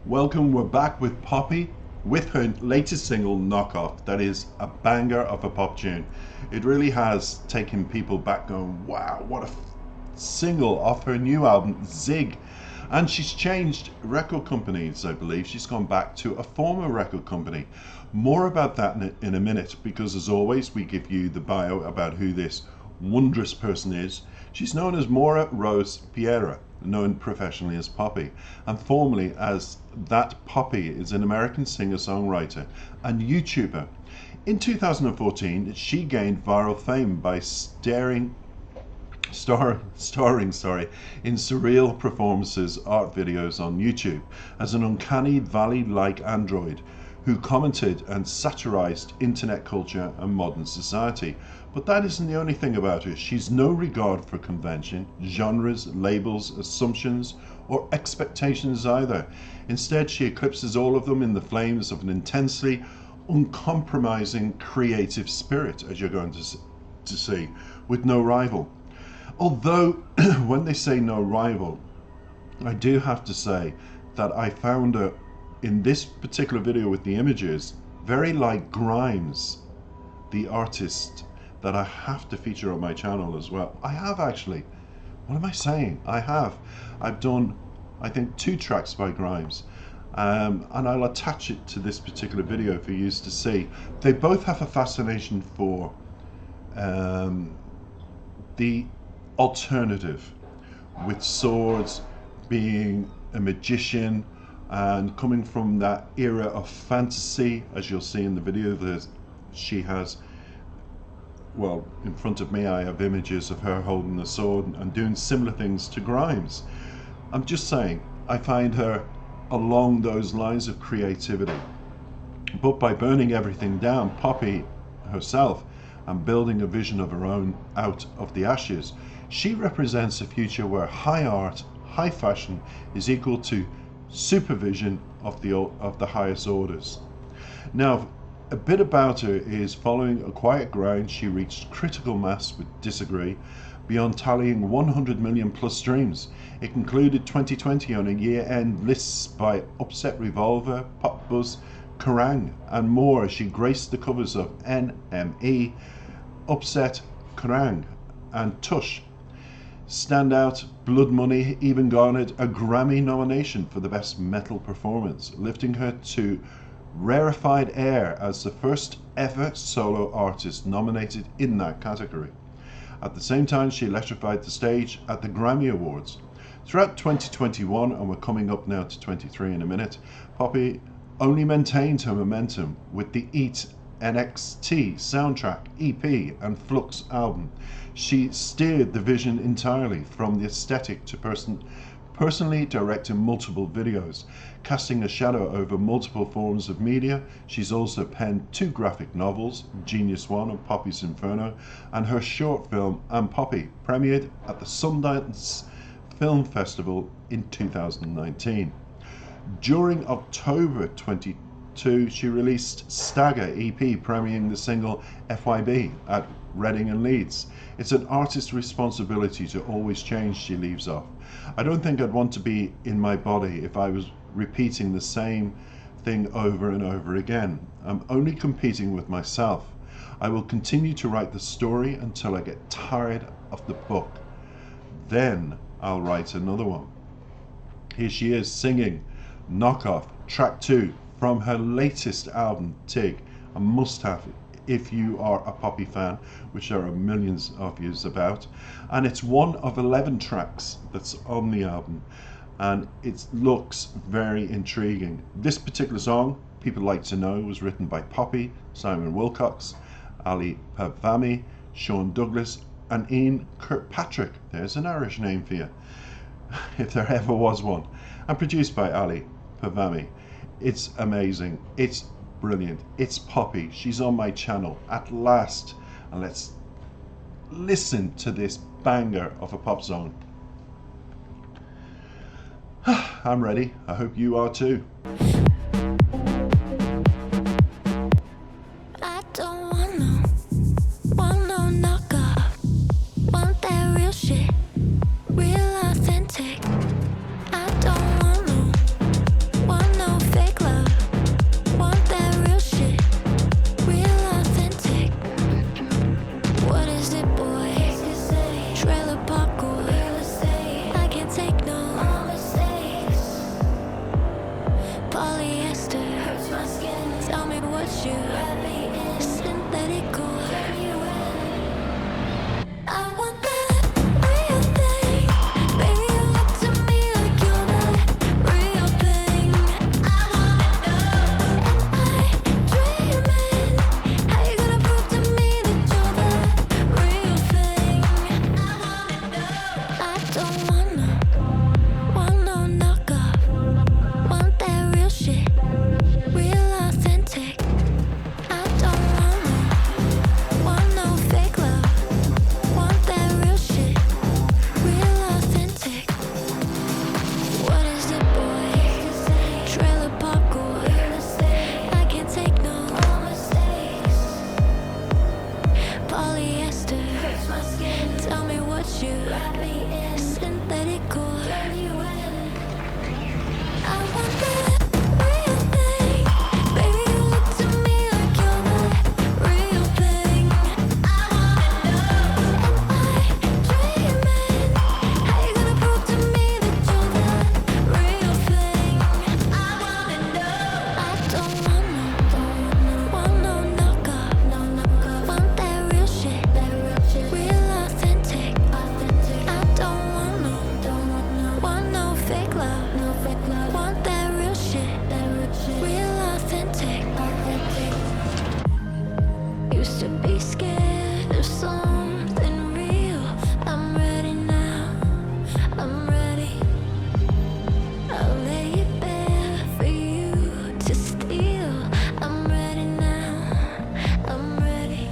Welcome, we're back with Poppy with her latest single, Knockoff. That is a banger of a pop tune. It really has taken people back going, wow, what a single off her new album, Zig. And she's changed record companies, I believe. She's gone back to a former record company. More about that in a minute, because as always, we give you the bio about who this wondrous person is. She's known as Maura Rose Piera, known professionally as Poppy, and formerly as That Poppy is an American singer-songwriter and YouTuber. In 2014, she gained viral fame by starring in surreal performances, art videos on YouTube as an uncanny valley-like android who commented and satirized internet culture and modern society. But that isn't the only thing about her. She's no regard for convention, genres, labels, assumptions, or expectations either. Instead, she eclipses all of them in the flames of an intensely uncompromising creative spirit, as you're going to see, with no rival. Although, when they say no rival, I do have to say that I found her, in this particular video with the images, very like Grimes, the artist that I have to feature on my channel as well. I have actually. What am I saying? I've done, I think, 2 tracks by Grimes. And I'll attach it to this particular video for you to see. They both have a fascination for the alternative, with swords, being a magician, and coming from that era of fantasy, as you'll see in the video that she has. Well, in front of me I have images of her holding a sword and doing similar things to Grimes. I'm just saying, I find her along those lines of creativity. But by burning everything down, Poppy herself, and building a vision of her own out of the ashes, she represents a future where high art, high fashion is equal to supervision of the highest orders. Now, a bit about her is, following a quiet grind, she reached critical mass with Disagree, beyond tallying 100 million plus streams. It concluded 2020 on a year-end lists by Upset Revolver, Pop Buzz, Kerrang, and more, as she graced the covers of NME, Upset, Kerrang, and Tush. Standout Blood Money even garnered a Grammy nomination for the Best Metal Performance, lifting her to rarefied air as the first ever solo artist nominated in that category. At the same time, she electrified the stage at the Grammy Awards. Throughout 2021, and we're coming up now to 23 in a minute, Poppy only maintained her momentum with the Eat NXT soundtrack, EP, and Flux album. She steered the vision entirely from the aesthetic to personally directing multiple videos, casting a shadow over multiple forms of media. She's also penned 2 graphic novels, Genius One and Poppy's Inferno, and her short film And Poppy premiered at the Sundance Film Festival in 2019. During October 2022, she released Stagger EP, premiering the single FYB at Reading and Leeds. It's an artist's responsibility to always change, she leaves off. I don't think I'd want to be in my body if I was repeating the same thing over and over again. I'm only competing with myself. I will continue to write the story until I get tired of the book. Then I'll write another one. Here she is singing Knockoff, track 2 from her latest album, Tig. A must-have if you are a Poppy fan, which there are millions of yous about. And it's one of 11 tracks that's on the album, and it looks very intriguing. This particular song, People Like to Know, was written by Poppy, Simon Wilcox, Ali Pavami, Sean Douglas, and Ian Kirkpatrick. There's an Irish name for you, if there ever was one. And produced by Ali Pavami. It's amazing. It's brilliant. It's Poppy. She's on my channel at last. And let's listen to this banger of a pop song. I'm ready. I hope you are too. I don't want no knockoff. Want that real shit, real authentic. I don't want no what you synthetical. I want that real thing. Baby, you look to me like you're the real thing. I wanna know. Am I dreaming? How you gonna prove to me that you're the real thing? I wanna know. I don't want no knockoff. Want that real shit, real authentic. I don't want no fake love. Want that real shit, real authentic. What is it, boy? Trailer park boy. I can't take no mistakes. Polyester. Tell me what you synthetical. I want that real thing. Baby, you look to me like you're the real thing. I wanna know. Am I dreaming? How you gonna prove to me that you're the real thing? I wanna know. I don't want no knockoff. Want that real shit, real authentic. I don't want no fake love. Want that real shit, real authentic. Used to be scared of something real. I'm ready now. I'm ready. I'll lay it bare for you to steal. I'm ready now. I'm ready.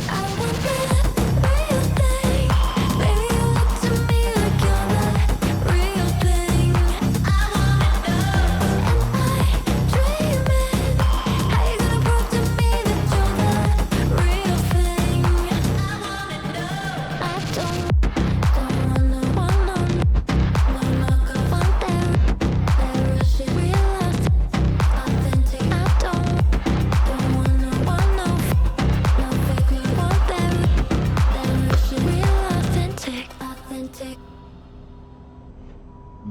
I want that real thing. Baby, you look to me like you're the real thing. I wanna know. Am I dreaming? How you gonna prove to me that you're the real thing? I wanna know. I don't want no knockoff. Want that real shit, real authentic. I don't want no fake love. Want that real shit, real authentic.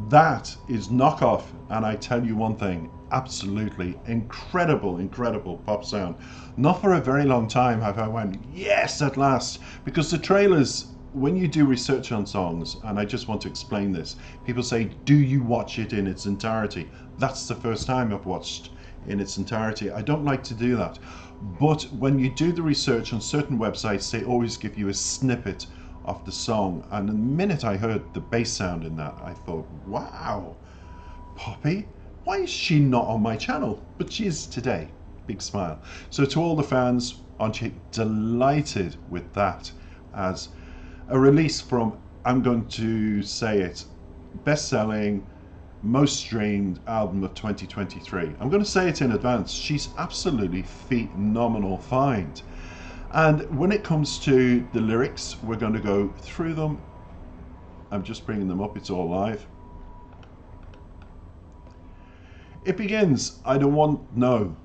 That is Knockoff, and I tell you one thing, absolutely incredible pop sound. Not for a very long time have I went, yes, at last, because the trailers, when you do research on songs, and I just want to explain this, people say, do you watch it in its entirety? That's the first time I've watched in its entirety. I don't like to do that, but when you do the research on certain websites, they always give you a snippet of the song, and the minute I heard the bass sound in that, I thought, wow, Poppy, why is she not on my channel? But she is today. Big smile. So to all the fans, aren't you delighted with that as a release from, I'm going to say it, best-selling, most streamed album of 2023. I'm going to say it in advance. She's absolutely phenomenal find. And when it comes to the lyrics, we're going to go through them. I'm just bringing them up, it's all live. It begins, I don't want no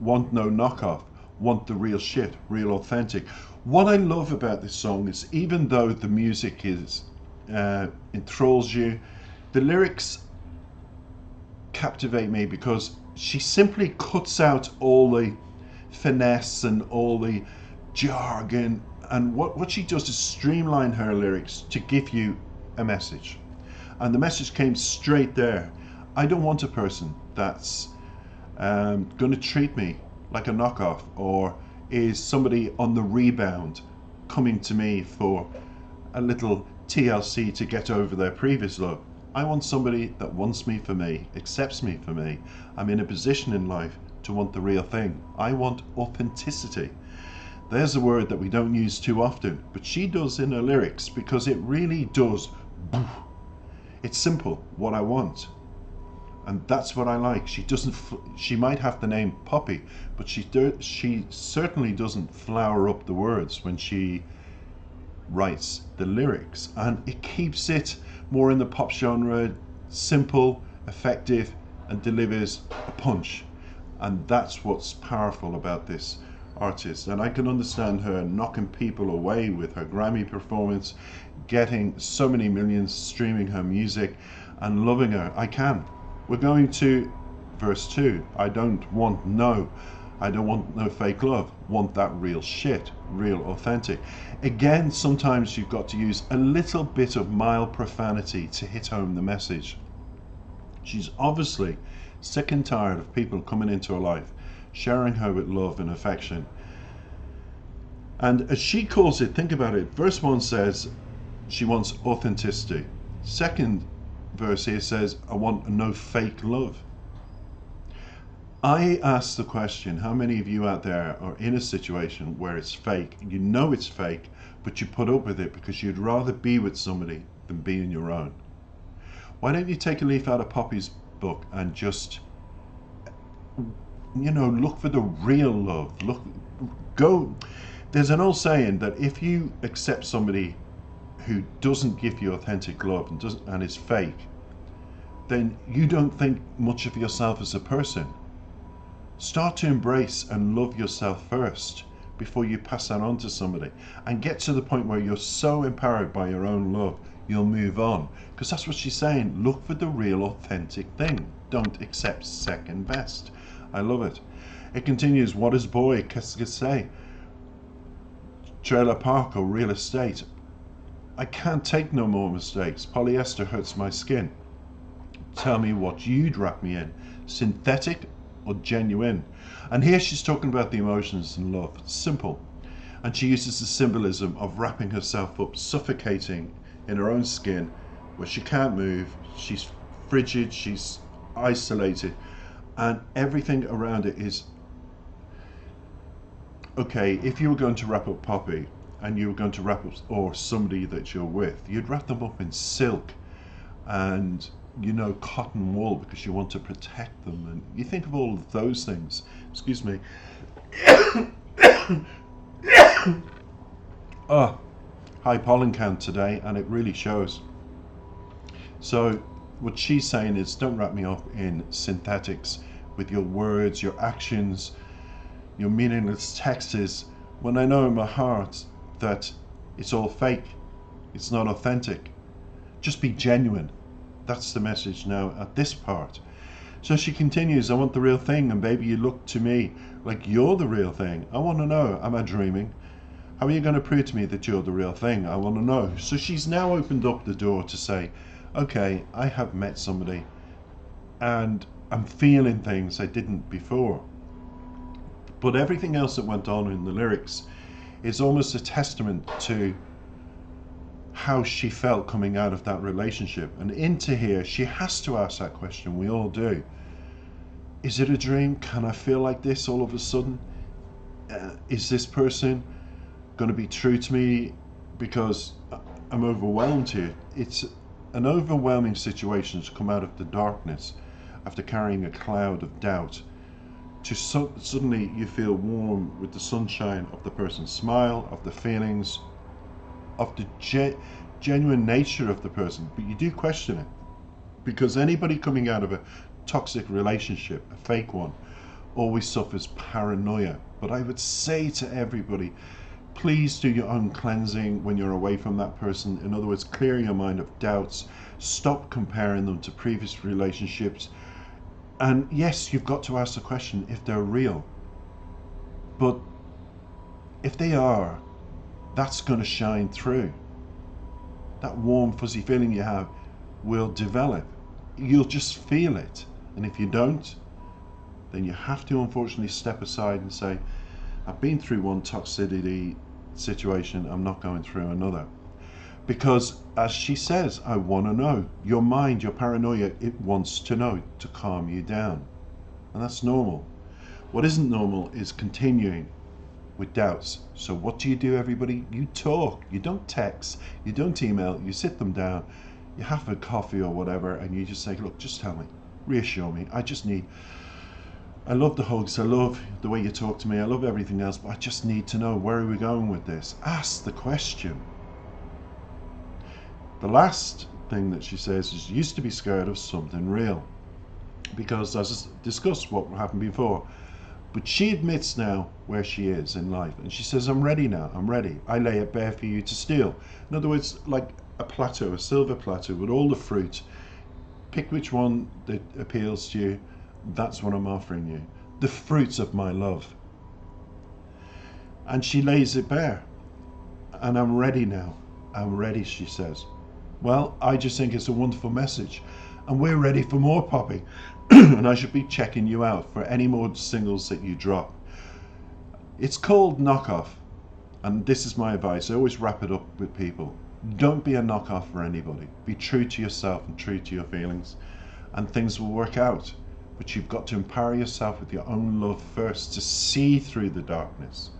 knockoff, want the real shit, real authentic. What I love about this song is even though the music is enthralls you, the lyrics captivate me because she simply cuts out all the finesse and all the jargon, and what she does is streamline her lyrics to give you a message, and the message came straight there. I don't want a person that's going to treat me like a knockoff, or is somebody on the rebound coming to me for a little TLC to get over their previous love. I want somebody that wants me for me, accepts me for me. I'm in a position in life to want the real thing. I want authenticity. There's a word that we don't use too often, but she does in her lyrics, because it really does. It's simple, what I want. And that's what I like. She doesn't, she might have the name Poppy, but she certainly doesn't flower up the words when she writes the lyrics. And it keeps it more in the pop genre, simple, effective, and delivers a punch. And that's what's powerful about this artist. And I can understand her knocking people away with her Grammy performance, getting so many millions streaming her music and loving her. I can. We're going to verse 2. I don't want no fake love. Want that real shit, real authentic. Again, sometimes you've got to use a little bit of mild profanity to hit home the message. She's obviously sick and tired of people coming into her life, sharing her with love and affection. And as she calls it, think about it. Verse 1 says she wants authenticity. Second verse here says, I want no fake love. I ask the question, how many of you out there are in a situation where it's fake, you know it's fake, but you put up with it because you'd rather be with somebody than be on your own? Why don't you take a leaf out of Poppy's book and just, look for the real love. Go. There's an old saying that if you accept somebody who doesn't give you authentic love and is fake, then you don't think much of yourself as a person. Start to embrace and love yourself first before you pass that on to somebody, and get to the point where you're so empowered by your own love, you'll move on. Because that's what she's saying. Look for the real authentic thing. Don't accept second best. I love it. It continues, what is boy? Qu'est-ce que c'est? Trailer park or real estate? I can't take no more mistakes. Polyester hurts my skin. Tell me what you'd wrap me in. Synthetic or genuine? And here she's talking about the emotions and love. It's simple. And she uses the symbolism of wrapping herself up, suffocating in her own skin, where she can't move. She's frigid, she's isolated, and everything around it is okay. If you were going to wrap up Poppy and you were going to wrap up, or somebody that you're with, you'd wrap them up in silk and cotton wool, because you want to protect them, and you think of all of those things. Excuse me. Oh, high pollen count today, and it really shows. So what she's saying is, don't wrap me up in synthetics with your words, your actions, your meaningless texts, when I know in my heart that it's all fake, it's not authentic. Just be genuine. That's the message now at this part. So she continues, I want the real thing, and baby, you look to me like you're the real thing. I want to know, am I dreaming? How are you going to prove to me that you're the real thing? I want to know. So she's now opened up the door to say, okay, I have met somebody and I'm feeling things I didn't before. But everything else that went on in the lyrics is almost a testament to how she felt coming out of that relationship. And into here, she has to ask that question. We all do. Is it a dream? Can I feel like this all of a sudden? Is this person going to be true to me because I'm overwhelmed here? It's an overwhelming situation to come out of the darkness after carrying a cloud of doubt, to suddenly you feel warm with the sunshine of the person's smile, of the feelings, of the genuine nature of the person. But you do question it, because anybody coming out of a toxic relationship, a fake one, always suffers paranoia. But I would say to everybody, please do your own cleansing when you're away from that person. In other words, clear your mind of doubts. Stop comparing them to previous relationships. And yes, you've got to ask the question if they're real. But if they are, that's going to shine through. That warm, fuzzy feeling you have will develop. You'll just feel it. And if you don't, then you have to unfortunately step aside and say, I've been through one toxicity situation, I'm not going through another. Because as she says, I want to know. Your mind, your paranoia, it wants to know, to calm you down. And that's normal. What isn't normal is continuing with doubts. So what do, everybody? You talk. You don't text. You don't email. You sit them down. You have a coffee or whatever, and you just say, look, just tell me. Reassure me. I love the hugs. I love the way you talk to me. I love everything else, but I just need to know, where are we going with this? Ask the question. The last thing that she says is, you used to be scared of something real, because as discussed what happened before. But she admits now where she is in life, and she says, I'm ready now. I'm ready. I lay it bare for you to steal. In other words, like a plateau, a silver plateau with all the fruit. Pick which one that appeals to you That's what I'm offering you. The fruits of my love. And she lays it bare. And I'm ready now. I'm ready, she says. Well, I just think it's a wonderful message. And we're ready for more, Poppy. And I should be checking you out for any more singles that you drop. It's called Knockoff. And this is my advice. I always wrap it up with people. Don't be a knockoff for anybody. Be true to yourself and true to your feelings. And things will work out. But you've got to empower yourself with your own love first to see through the darkness.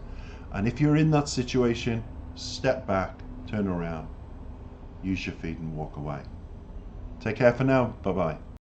And if you're in that situation, step back, turn around, use your feet and walk away. Take care for now. Bye-bye.